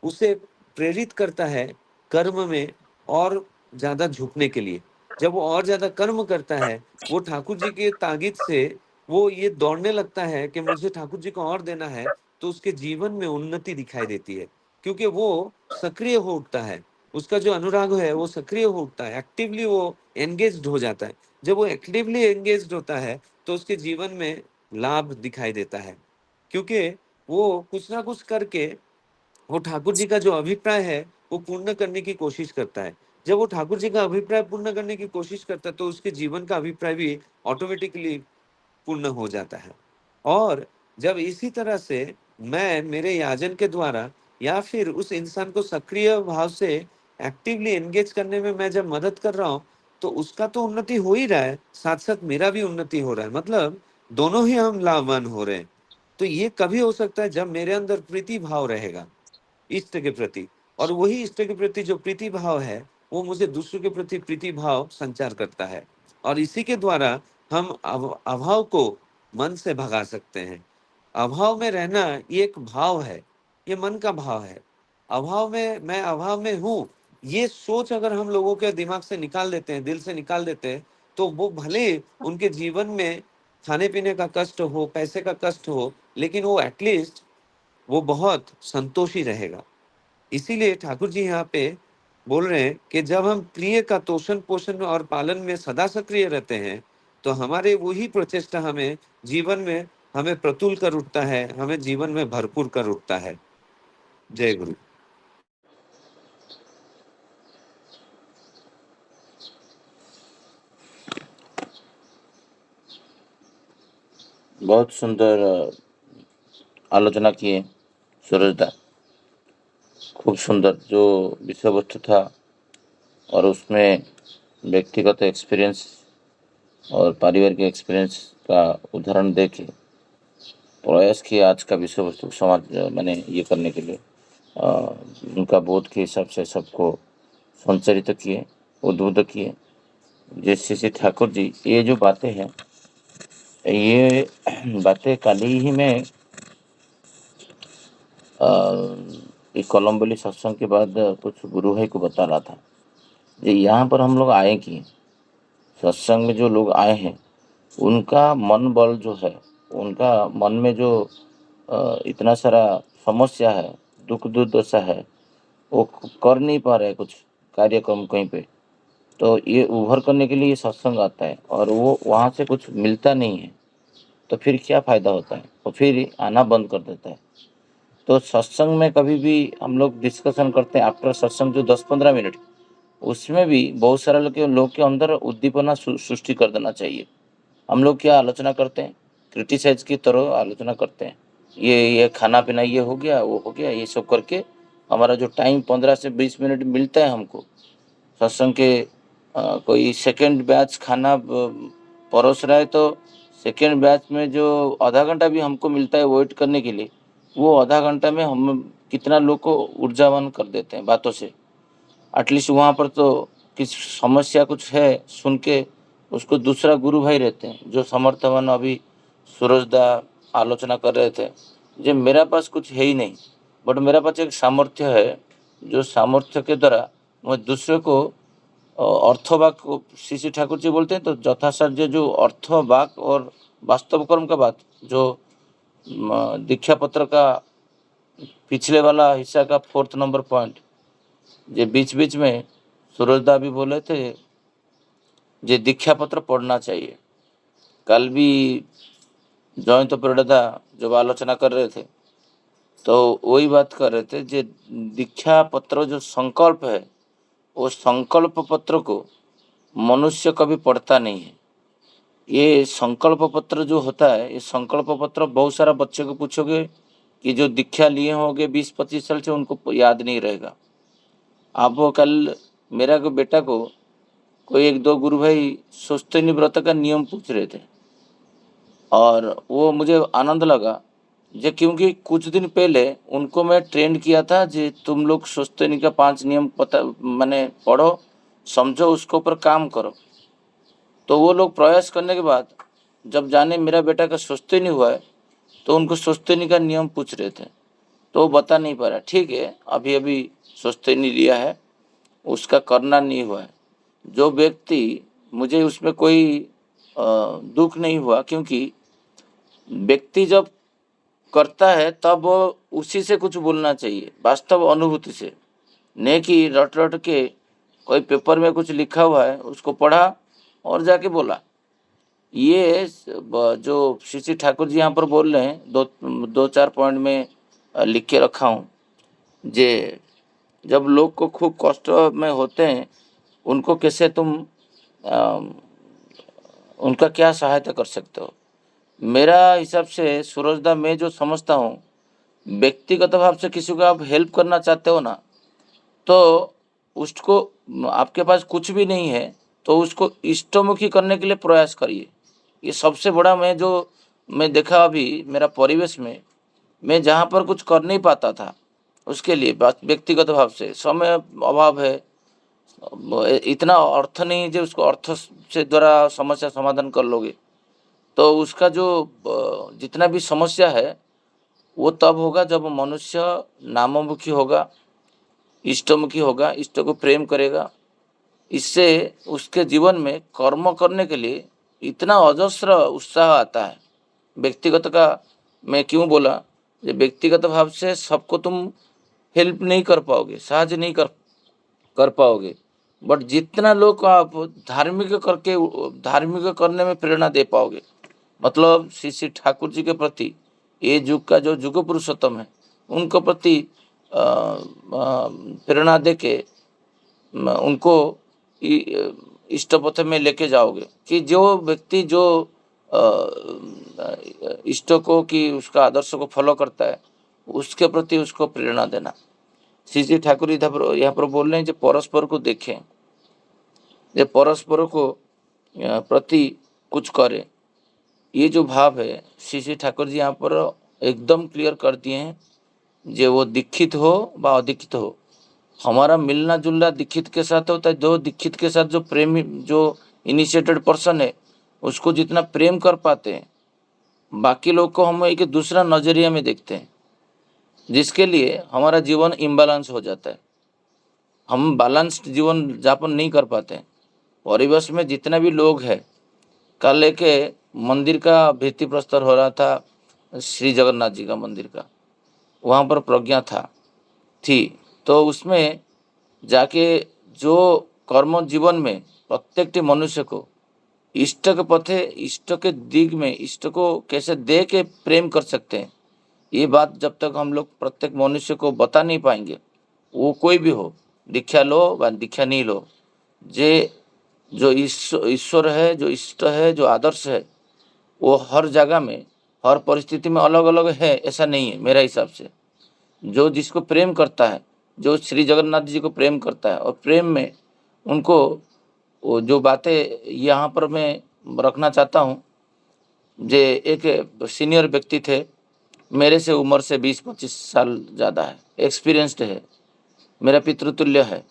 उसे प्रेरित करता है कर्म में और ज्यादा झुकने के लिए। जब वो और ज्यादा कर्म करता है, वो ठाकुर जी के तागिद से वो ये दौड़ने लगता है कि मुझे ठाकुर जी को और देना है, तो उसके जीवन में उन्नति दिखाई देती है, क्योंकि वो सक्रिय हो उठता है। उसका जो अनुराग है वो सक्रिय हो उठता है, एक्टिवली वो एंगेज्ड हो जाता है। जब वो एक्टिवली एंगेज्ड होता है, तो उसके जीवन में लाभ दिखाई देता है, क्योंकि वो कुछ ना कुछ करके वो ठाकुर जी का जो अभिप्राय है वो पूर्ण करने की कोशिश करता है। जब वो ठाकुर जी का अभिप्राय पूर्ण करने की कोशिश करता है, तो उसके जीवन का अभिप्राय भी ऑटोमेटिकली पूर्ण हो जाता है। और जब इसी तरह से मैं मेरे याजन के द्वारा या फिर उस इंसान को सक्रिय भाव से एक्टिवली एंगेज करने में मैं जब मदद कर रहा हूँ, तो उसका तो उन्नति हो ही रहा है, साथ साथ मेरा भी उन्नति हो रहा है, मतलब दोनों ही हम लाभवान हो रहे हैं। तो ये कभी हो सकता है जब मेरे अंदर प्रीति भाव रहेगा इष्ट के प्रति, और वही इष्ट के प्रति जो प्रीति भाव है, वो मुझे दूसरों के प्रति प्रीति भाव संचार करता है। और इसी के द्वारा हम अभाव को मन से भगा सकते हैं। अभाव में रहना ये एक भाव है, ये मन का भाव है। अभाव में, मैं अभाव में हूँ, ये सोच अगर हम लोगों के दिमाग से निकाल देते हैं, दिल से निकाल देते हैं, तो वो भले उनके जीवन में खाने पीने का कष्ट हो, पैसे का कष्ट हो, लेकिन वो एटलीस्ट वो बहुत संतोषी रहेगा। इसीलिए ठाकुर जी यहाँ पे बोल रहे हैं कि जब हम प्रिय का तोषण पोषण और पालन में सदा सक्रिय रहते हैं, तो हमारे वही प्रचेष्टा हमें जीवन में हमें प्रतुल कर उठता है, हमें जीवन में भरपूर कर उठता है। जय गुरु। बहुत सुंदर आलोचना किए सूरजदा। खूब सुंदर जो विषय वस्तु था, और उसमें व्यक्तिगत एक्सपीरियंस और पारिवारिक एक्सपीरियंस का उदाहरण दे के प्रयास किया आज का विषय वस्तु समाज मैंने ये करने के लिए उनका बोध के हिसाब से सबको संचरित किए, उद्बुद्ध किए। जैसे श्री ठाकुर जी ये जो बातें हैं, ये बातें कल ही मैं इस कोलम्बोली सत्संग के बाद कुछ गुरु भाई को बता रहा था। ये यहाँ पर हम लोग आए कि सत्संग में जो लोग आए हैं, उनका मन बल जो है, उनका मन में जो इतना सारा समस्या है, दुख दुर्दशा है, वो कर नहीं पा रहे कुछ कार्यक्रम कहीं पे, तो ये उभर करने के लिए ये सत्संग आता है, और वो वहाँ से कुछ मिलता नहीं है, तो फिर क्या फ़ायदा होता है, वो फिर आना बंद कर देता है। तो सत्संग में कभी भी हम लोग डिस्कशन करते हैं आफ्टर सत्संग जो 10-15 मिनट, उसमें भी बहुत सारे लोग के अंदर उद्दीपना सृष्टि कर देना चाहिए। हम लोग क्या आलोचना करते हैं, क्रिटिसाइज की तरह आलोचना करते हैं, ये खाना पीना ये हो गया, वो हो गया, ये सब करके हमारा जो टाइम 15 से 20 मिनट मिलता है हमको सत्संग के, कोई सेकंड बैच खाना परोस रहा है, तो सेकंड बैच में जो आधा घंटा भी हमको मिलता है वेट करने के लिए, वो आधा घंटा में हम कितना लोग को ऊर्जावान कर देते हैं बातों से। एटलीस्ट वहाँ पर तो किसी समस्या कुछ है सुन के उसको दूसरा गुरु भाई रहते हैं जो समर्थवन अभी सूरजदा आलोचना कर रहे थे। जे मेरा पास कुछ है ही नहीं, बट मेरा पास एक सामर्थ्य है, जो सामर्थ्य के द्वारा मैं दूसरे को अर्थवाक श्री श्री ठाकुर जी बोलते हैं तो यथासाध्य जो अर्थवाक और वास्तव कर्म का बात जो दीक्षा पत्र का पिछले वाला हिस्सा का 4th नंबर पॉइंट जे बीच बीच में सूरजदा भी बोले थे जे दीक्षा पत्र पढ़ना चाहिए। कल भी जयंत परिडा जब आलोचना कर रहे थे तो वही बात कर रहे थे जे दीक्षा पत्र जो संकल्प है वो संकल्प पत्र को मनुष्य कभी पढ़ता नहीं है। ये संकल्प पत्र जो होता है ये संकल्प पत्र बहुत सारा बच्चे को पूछोगे कि जो दीक्षा लिए होंगे 20-25 साल से उनको याद नहीं रहेगा। आप वो कल मेरा को बेटा को कोई 1-2 गुरु भाई सुस्तिनी व्रत का नियम पूछ रहे थे और वो मुझे आनंद लगा जे क्योंकि कुछ दिन पहले उनको मैं ट्रेंड किया था जे तुम लोग सुस्तिनी का 5 नियम पता मैंने पढ़ो समझो उसके ऊपर काम करो। तो वो लोग प्रयास करने के बाद जब जाने मेरा बेटा का सुस्तिनी हुआ है तो उनको सुस्तिनी का नियम पूछ रहे थे तो वो बता नहीं पा रहा। ठीक है अभी अभी सुस्तिनी लिया है उसका करना नहीं हुआ है। जो व्यक्ति मुझे उसमें कोई दुख नहीं हुआ क्योंकि व्यक्ति जब करता है तब वो उसी से कुछ बोलना चाहिए वास्तव अनुभूति से, नहीं कि रट रट के कोई पेपर में कुछ लिखा हुआ है उसको पढ़ा और जाके बोला। ये जो श्री श्री ठाकुर जी यहाँ पर बोल रहे हैं 2-4 पॉइंट में लिख के रखा हूँ जे जब लोग को खूब कष्ट में होते हैं उनको कैसे तुम उनका क्या सहायता कर सकते हो। मेरा हिसाब से सूरजदा मैं जो समझता हूँ व्यक्तिगत भाव से किसी को आप हेल्प करना चाहते हो ना तो उसको आपके पास कुछ भी नहीं है तो उसको इष्टमुखी करने के लिए प्रयास करिए। ये सबसे बड़ा मैं देखा अभी मेरा परिवेश में मैं जहाँ पर कुछ कर नहीं पाता था उसके लिए व्यक्तिगत भाव से समय अभाव है इतना अर्थ नहीं जो उसको अर्थ से द्वारा समस्या समाधान कर लोगे तो उसका जो जितना भी समस्या है वो तब होगा जब मनुष्य नाममुखी होगा इष्टमुखी होगा इष्ट को प्रेम करेगा। इससे उसके जीवन में कर्म करने के लिए इतना अजस्र उत्साह आता है। व्यक्तिगत का मैं क्यों बोला ये व्यक्तिगत भाव से सबको तुम हेल्प नहीं कर पाओगे साहाय्य नहीं कर पाओगे बट जितना लोग आप धार्मिक करने में प्रेरणा दे पाओगे मतलब श्री श्री ठाकुर जी के प्रति ये युग का जो युग पुरुषोत्तम है उनको प्रति प्रेरणा दे के उनको इष्ट पथ में लेके जाओगे कि जो व्यक्ति जो इष्ट को कि उसका आदर्श को फॉलो करता है उसके प्रति उसको प्रेरणा देना। श्री श्री ठाकुर यहाँ पर बोल रहे हैं जो परस्पर को देखें जो परस्पर को प्रति कुछ करे। ये जो भाव है श्री श्री ठाकुर जी यहाँ पर एकदम क्लियर कर दिए हैं जो वो दीक्षित हो व अदीक्षित हो। हमारा मिलना जुलना दीक्षित के साथ होता है। जो दीक्षित के साथ जो प्रेमी जो इनिशिएटेड पर्सन है उसको जितना प्रेम कर पाते हैं बाकी लोग को हम एक दूसरा नजरिया में देखते हैं जिसके लिए हमारा जीवन इम्बैलेंस हो जाता है। हम बैलेंस्ड जीवन यापन नहीं कर पाते हैं। परिवेश में जितना भी लोग हैं कल लेके मंदिर का भित्ति प्रस्तर हो रहा था श्री जगन्नाथ जी का मंदिर का वहाँ पर प्रज्ञा थी तो उसमें जाके जो कर्म जीवन में प्रत्येक मनुष्य को इष्ट के पथे इष्ट के दिग में इष्ट को कैसे दे के प्रेम कर सकते हैं ये बात जब तक हम लोग प्रत्येक मनुष्य को बता नहीं पाएंगे वो कोई भी हो दीक्षा लो व दीक्षा नहीं लो जो ईश्वर है जो इष्ट है जो आदर्श है वो हर जगह में हर परिस्थिति में अलग अलग है ऐसा नहीं है। मेरा हिसाब से जो जिसको प्रेम करता है जो श्री जगन्नाथ जी को प्रेम करता है और प्रेम में उनको वो जो बातें यहाँ पर मैं रखना चाहता हूँ जे एक सीनियर व्यक्ति थे मेरे से उम्र से 20-25 साल ज़्यादा है एक्सपीरियंस्ड है मेरा पितृतुल्य है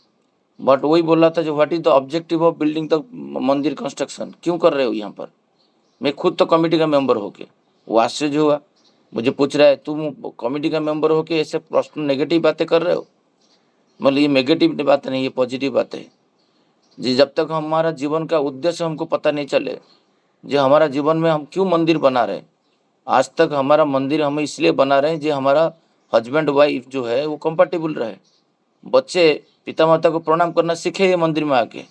बट वही बोल रहा था जो what is the objective of building the मंदिर कंस्ट्रक्शन, क्यों कर रहे हो यहाँ पर। मैं खुद तो कमेटी का मेंबर होके, वो आश्चर्य हुआ, मुझे पूछ रहा है तुम कमेटी का मेंबर होके ऐसे प्रश्न नेगेटिव बातें कर रहे हो। मतलब ये नेगेटिव बात नहीं, ये पॉजिटिव बात है जी। जब तक हमारा जीवन का उद्देश्य हमको पता नहीं चले, जो हमारा जीवन में हम क्यों मंदिर बना रहे हैं। आज तक हमारा मंदिर हम इसलिए बना रहे हैं जो हमारा हस्बैंड वाइफ जो है वो कंफर्टेबल रहे, बच्चे पिता माता को प्रणाम करना सीखे ये मंदिर में आके।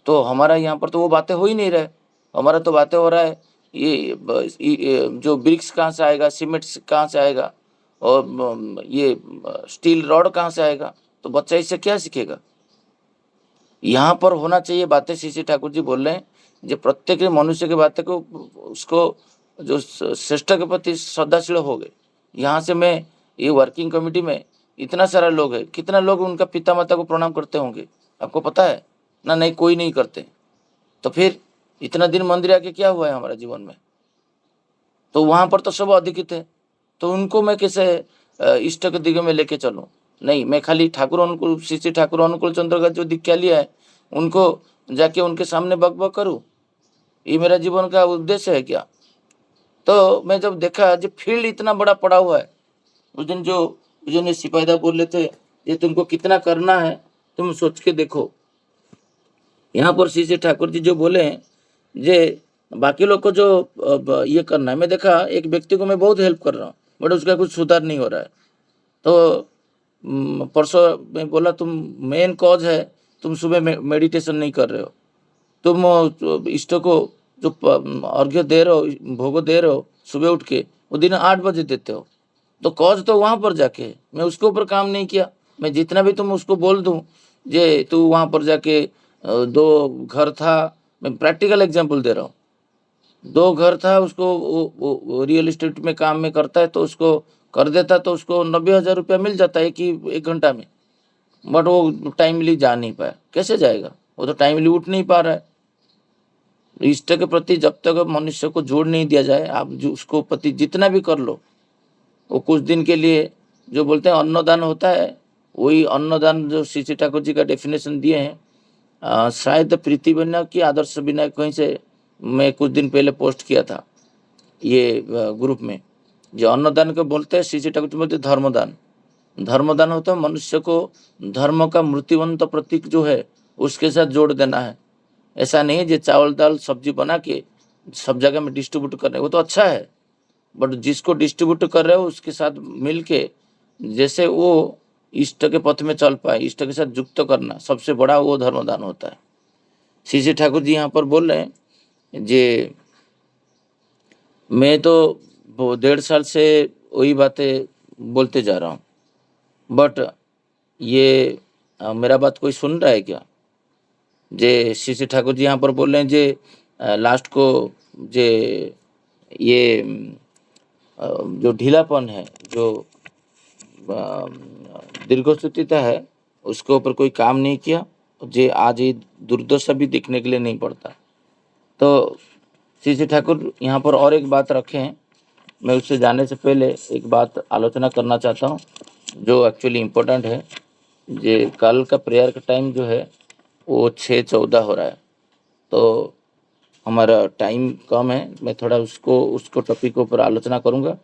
तो हमारा यहाँ पर तो वो बातें हो ही नहीं रहे, हमारा तो बातें हो रहा है ये जो ब्रिक्स कहाँ से आएगा, सीमेंट कहाँ से आएगा, और ये स्टील रॉड कहाँ से आएगा। तो बच्चा इससे क्या सीखेगा। यहाँ पर होना चाहिए बातें, श्री ठाकुर जी बोल रहे हैं जो प्रत्येक मनुष्य की बातें को उसको जो श्रेष्ठ के प्रति श्रद्धाशील हो गए। यहाँ से मैं ये वर्किंग कमेटी में इतना सारा लोग है, कितना लोग उनका पिता माता को प्रणाम करते होंगे आपको पता है ना। नहीं, कोई नहीं करते। तो फिर इतना दिन मंदिर आके क्या हुआ है हमारा जीवन में। तो वहाँ पर तो सब अधिकित है, तो उनको मैं कैसे इष्ट के दिगे में लेके चलूँ। नहीं, मैं खाली ठाकुर अनुकूल श्री ठाकुर अनुकूल चंद्र का जो दीक्षा लिया है उनको जाके उनके सामने बकबक करूँ, ये मेरा जीवन का उद्देश्य है क्या। तो मैं जब देखा जो फील्ड इतना बड़ा पड़ा हुआ है, उस दिन जो सिपाहीदा बोल रहे थे ये तुमको कितना करना है तुम सोच के देखो। यहाँ पर श्री ठाकुर जी जो बोले हैं जे बाकी लोग को जो ये करना है, मैं देखा एक व्यक्ति को मैं बहुत हेल्प कर रहा हूँ बट उसका कुछ सुधार नहीं हो रहा है। तो परसों मैं बोला तुम मेन कॉज है तुम सुबह मेडिटेशन नहीं कर रहे हो, तुम इष्ट को जो अर्घ्य दे रहे हो, भोग दे रहे हो सुबह उठ के, वो दिन 8 बजे देते हो। तो कॉज तो वहाँ पर जाके है, मैं उसके ऊपर काम नहीं किया। मैं जितना भी तुम उसको बोल दूँ जे तू वहाँ पर जाके 2 घर था, मैं प्रैक्टिकल एग्जांपल दे रहा हूँ, 2 घर था उसको वो रियल एस्टेट में काम में करता है तो उसको कर देता तो उसको 90,000 रुपया मिल जाता है कि 1 घंटा में। बट वो टाइमली जा नहीं पाया, कैसे जाएगा, वो तो टाइमली उठ नहीं पा रहा है। इष्ट के प्रति जब तक मनुष्य को जोड़ नहीं दिया जाए, आप जो उसको प्रति जितना भी कर लो, वो कुछ दिन के लिए जो बोलते हैं अन्नदान होता है, वही अन्नदान जो श्री ठाकुर जी का डेफिनेशन दिए हैं। शायद प्रीति विनायक की आदर्श विनायक कहीं से मैं कुछ दिन पहले पोस्ट किया था ये ग्रुप में, जो अन्नदान को बोलते हैं श्री ठाकुर जी बोलते हैं धर्मदान। धर्मदान होता है मनुष्य को धर्म का मूर्तिवंत प्रतीक जो है उसके साथ जोड़ देना है। ऐसा नहीं है जो चावल दाल सब्जी बना के सब जगह में डिस्ट्रीब्यूट कर रहे हैं, वो तो अच्छा है, बट जिसको डिस्ट्रीब्यूट कर रहे हो उसके साथ मिल के जैसे वो इष्ट के पथ में चल पाए, इष्ट के साथ युक्त करना सबसे बड़ा वो धर्मदान होता है। श्री ठाकुर जी यहाँ पर बोल रहे हैं जे मैं तो 1.5 साल से वही बातें बोलते जा रहा हूँ, बट ये मेरा बात कोई सुन रहा है क्या। जे श्री ठाकुर जी यहाँ पर बोल रहे हैं जे लास्ट को जे ये जो ढीलापन है, जो दीर्घसूत्रिता है, उसके ऊपर कोई काम नहीं किया, जे आज ये दुर्दशा भी देखने के लिए नहीं पड़ता। तो श्री ठाकुर यहाँ पर और एक बात रखे हैं, मैं उससे जाने से पहले एक बात आलोचना करना चाहता हूँ जो एक्चुअली इम्पोर्टेंट है। जे कल का प्रेयर का टाइम जो है वो 6:14 हो रहा है, तो हमारा टाइम कम है, मैं थोड़ा उसको टॉपिक के ऊपर आलोचना करूँगा,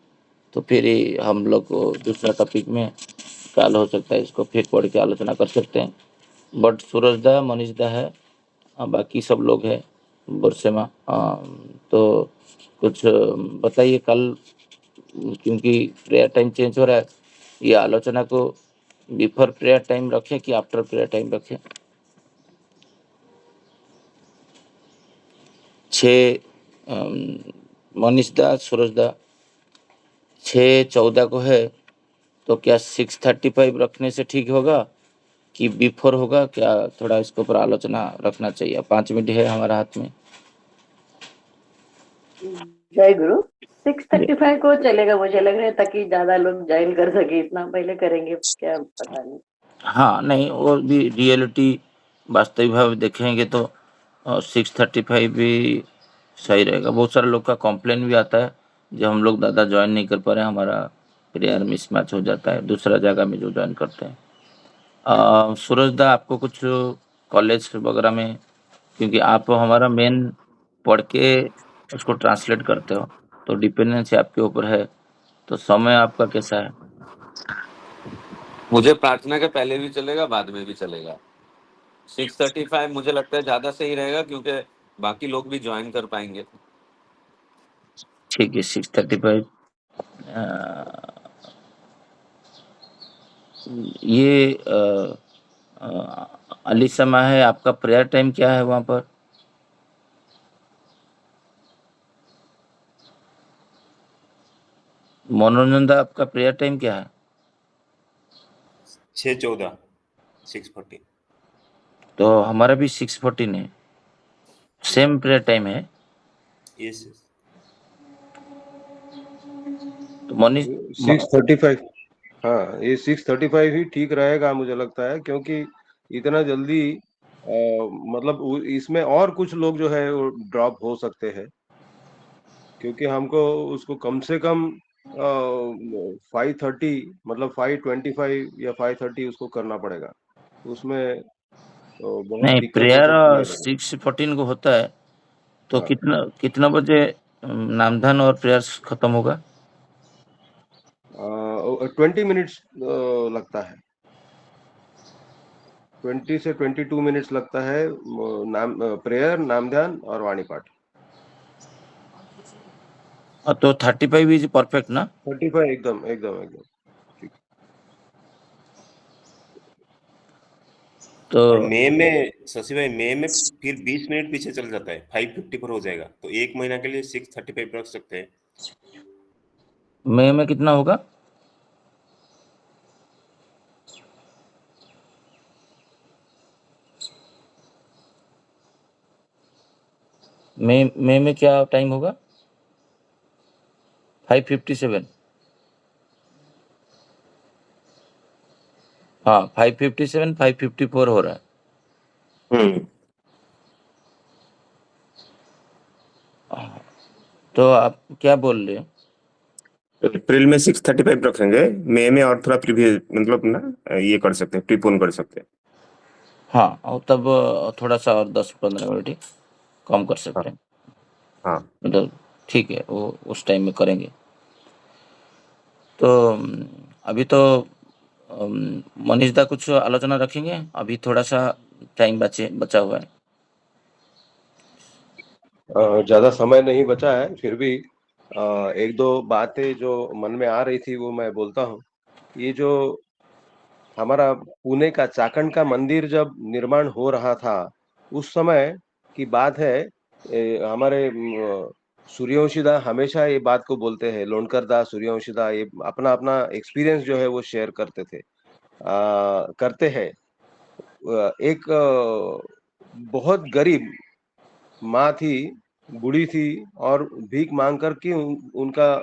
तो फिर ही हम लोग दूसरा टॉपिक में कल हो सकता है इसको फिर पढ़ के आलोचना कर सकते हैं। बट सूरजदा मनीषदा है, बाकी सब लोग हैं बुरसेमा, तो कुछ बताइए कल, क्योंकि प्रेयर टाइम चेंज हो रहा है, ये आलोचना को बिफोर प्रेयर टाइम रखें कि आफ्टर प्रेयर टाइम रखें। 6 मनीषदा सूरजदा 6:14 को है, तो क्या 6:35 रखने से ठीक होगा कि बिफोर होगा क्या, थोड़ा इसके ऊपर आलोचना रखना चाहिए। 5 मिनट है हमारा हाथ में। जय गुरु। 6:35 को चलेगा मुझे लग रहा है, ताकि ज्यादा लोग ज्वाइन कर सके। इतना पहले करेंगे क्या पता नहीं। हाँ नहीं, और भी रियलिटी वास्तविक भाव देखेंगे तो 6:35 भी सही रहेगा। बहुत सारे लोग का कंप्लेन भी आता है जब हम लोग दादा ज्वाइन नहीं कर पा रहे हैं, हमारा प्रेयर मिसमैच हो जाता है दूसरा जगह में जो ज्वाइन करते हैं। सूरज दा आपको कुछ कॉलेज वगैरह में, क्योंकि आप हमारा मेन पढ़ के उसको ट्रांसलेट करते हो, तो डिपेंडेंसी आपके ऊपर है। तो समय आपका कैसा है? मुझे प्रार्थना के पहले भी चलेगा, बाद में भी चलेगा। 6:35 मुझे लगता है ज्यादा सही रहेगा, क्योंकि बाकी लोग भी ज्वाइन कर पाएंगे। ठीक है, 6:35। ये अली समा है, आपका प्रेयर टाइम क्या है वहाँ पर? मनोरंजन दा, आपका प्रेयर टाइम क्या है? 6:14 6:40। तो हमारा भी 6:14 है, सेम प्रेयर टाइम है। यस। तो मनीष 6:35। हाँ, ये 6:35 ही ठीक रहेगा मुझे लगता है, क्योंकि इतना जल्दी मतलब इसमें और कुछ लोग जो है वो ड्रॉप हो सकते हैं, क्योंकि हमको उसको कम से कम 5:30 मतलब 5:25 या 5:30 उसको करना पड़ेगा। उसमें तो बहुत नहीं, दिक्कत हो प्रेयर सकती है। 6:14 को होता है, तो हाँ, कितना कितना बजे नामधन और प्रेयर खत्म होगा? 20 मिनट्स लगता है। 20 से 22 मिनट्स लगता है प्रेयर, नामध्यान और वाणी पाठ। तो 35 इज परफेक्ट ना? 35 एकदम एकदम एकदम ठीक। तो और मई में शशि भाई, मई में फिर 20 मिनट पीछे चल जाता है, 5:50 पर हो जाएगा, तो 1 महीना के लिए 6:35 रख सकते हैं। मई में कितना होगा? मई में क्या टाइम होगा? 5:57। हाँ, 5:57, 5:54 हो रहा है। तो आप क्या बोल रहे हैं? अप्रैल में 6:35 रखेंगे, मई में और थोड़ा प्रीवियस मतलब ना ये कर सकते हैं, प्रीपोन कर सकते हैं। हाँ, और तब थोड़ा सा और 10-15 मिनट ही कम कर सकते हैं। हाँ। मतलब ठीक है, वो उस टाइम में करेंगे। तो अभी तो मनीष दा कुछ आलोचना रखेंगे? अभी थोड़ा सा टाइम बचा हुआ है। ज्यादा समय नहीं बचा है, फिर भी एक दो बातें जो मन में आ रही थी वो मैं बोलता हूँ। ये जो हमारा पुणे का चाकण का मंदिर जब निर्माण हो रहा था, उस समय की बात है। हमारे सूर्यवंशीदा हमेशा ये बात को बोलते हैं, लोणकर दा, सूर्यवंशीदा, ये अपना अपना एक्सपीरियंस जो है वो शेयर करते थे, करते हैं। एक बहुत गरीब माँ थी, बूढ़ी थी, और भीख मांग कर के उनका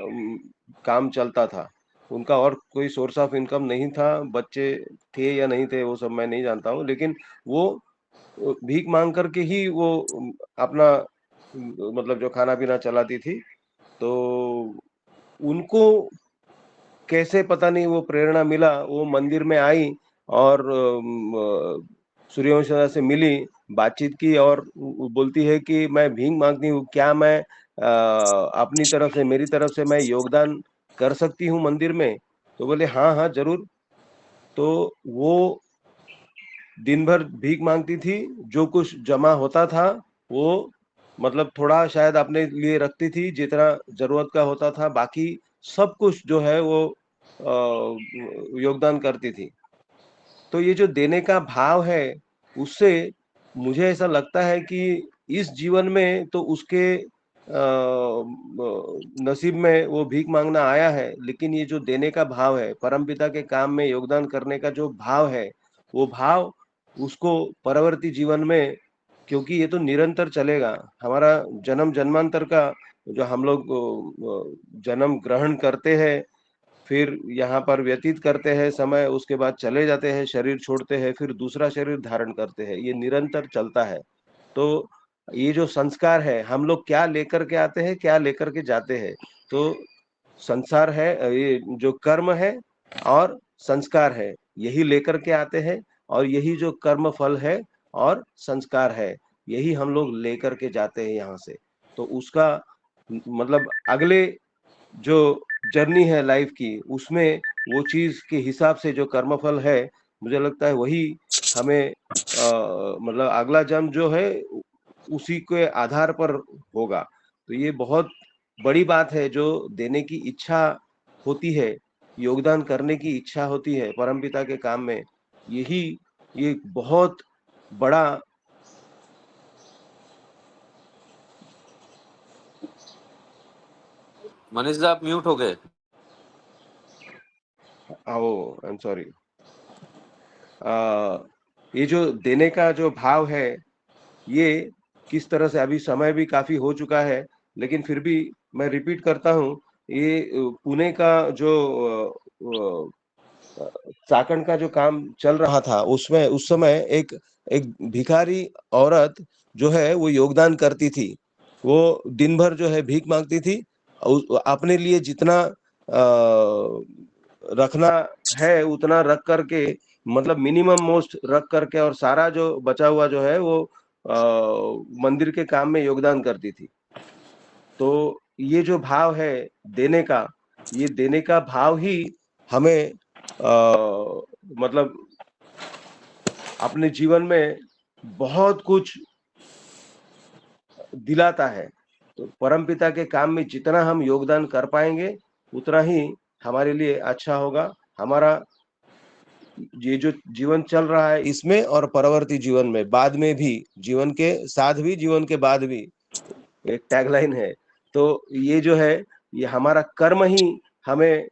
काम चलता था। उनका और कोई सोर्स ऑफ इनकम नहीं था। बच्चे थे या नहीं थे वो सब मैं नहीं जानता हूँ, लेकिन वो भीख मांग करके ही वो अपना मतलब जो खाना पीना चलाती थी। तो उनको कैसे पता नहीं वो प्रेरणा मिला, वो मंदिर में आई और सूर्यवंशी से मिली, बातचीत की, और बोलती है कि मैं भीख मांगती हूँ, क्या मैं अपनी तरफ से, मेरी तरफ से मैं योगदान कर सकती हूँ मंदिर में? तो बोले हाँ हाँ जरूर। तो वो दिन भर भीख मांगती थी, जो कुछ जमा होता था वो मतलब थोड़ा शायद अपने लिए रखती थी, जितना जरूरत का होता था, बाकी सब कुछ जो है वो योगदान करती थी। तो ये जो देने का भाव है, उससे मुझे ऐसा लगता है कि इस जीवन में तो उसके नसीब में वो भीख मांगना आया है, लेकिन ये जो देने का भाव है, परमपिता के काम में योगदान करने का जो भाव है, वो भाव उसको परवर्ती जीवन में, क्योंकि ये तो निरंतर चलेगा। हमारा जन्म जन्मांतर का जो हम लोग जन्म ग्रहण करते हैं, फिर यहाँ पर व्यतीत करते हैं समय, उसके बाद चले जाते हैं, शरीर छोड़ते हैं, फिर दूसरा शरीर धारण करते हैं, ये निरंतर चलता है। तो ये जो संस्कार है, हम लोग क्या लेकर के आते हैं, क्या लेकर के जाते हैं। तो संसार है, ये जो कर्म है और संस्कार है, यही लेकर के आते हैं, और यही जो कर्म फल है और संस्कार है, यही हम लोग लेकर के जाते हैं यहाँ से। तो उसका मतलब अगले जो जर्नी है लाइफ की, उसमें वो चीज के हिसाब से जो कर्मफल है, मुझे लगता है वही हमें मतलब अगला जन्म जो है उसी के आधार पर होगा। तो ये बहुत बड़ी बात है, जो देने की इच्छा होती है, योगदान करने की इच्छा होती है परमपिता के काम में, यही ये बहुत बड़ा मनीष दा, आप म्यूट हो गए। I am sorry. ये जो देने का जो भाव है, ये किस तरह से, अभी समय भी काफी हो चुका है, लेकिन फिर भी मैं रिपीट करता हूँ, ये पुणे का जो चाकण का जो काम चल रहा था, उसमें उस समय एक एक भिखारी औरत जो है वो योगदान करती थी। वो दिन भर जो है भीख मांगती थी, अपने लिए जितना रखना है उतना रख करके, मतलब मिनिमम मोस्ट रख करके, और सारा जो बचा हुआ जो है वो मंदिर के काम में योगदान करती थी। तो ये जो भाव है देने का, ये देने का भाव ही हमें मतलब अपने जीवन में बहुत कुछ दिलाता है। तो परमपिता के काम में जितना हम योगदान कर पाएंगे, उतना ही हमारे लिए अच्छा होगा। हमारा ये जो जीवन चल रहा है इसमें, और परवर्ती जीवन में, बाद में भी, जीवन के साथ भी, जीवन के बाद भी, एक टैगलाइन है। तो ये जो है, ये हमारा कर्म ही हमें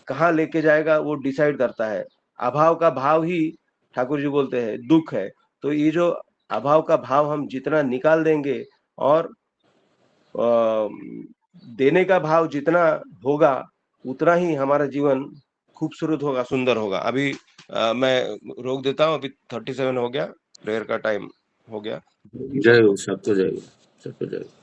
कहाँ लेके जाएगा वो डिसाइड करता है। अभाव का भाव ही, ठाकुर जी बोलते हैं, दुख है। तो ये जो अभाव का भाव हम जितना निकाल देंगे, और देने का भाव जितना होगा, उतना ही हमारा जीवन खूबसूरत होगा, सुंदर होगा। अभी मैं रोक देता हूँ, अभी 37 हो गया, प्रेयर का टाइम हो गया। जय हो, सबको जय हो, सबको जय हो।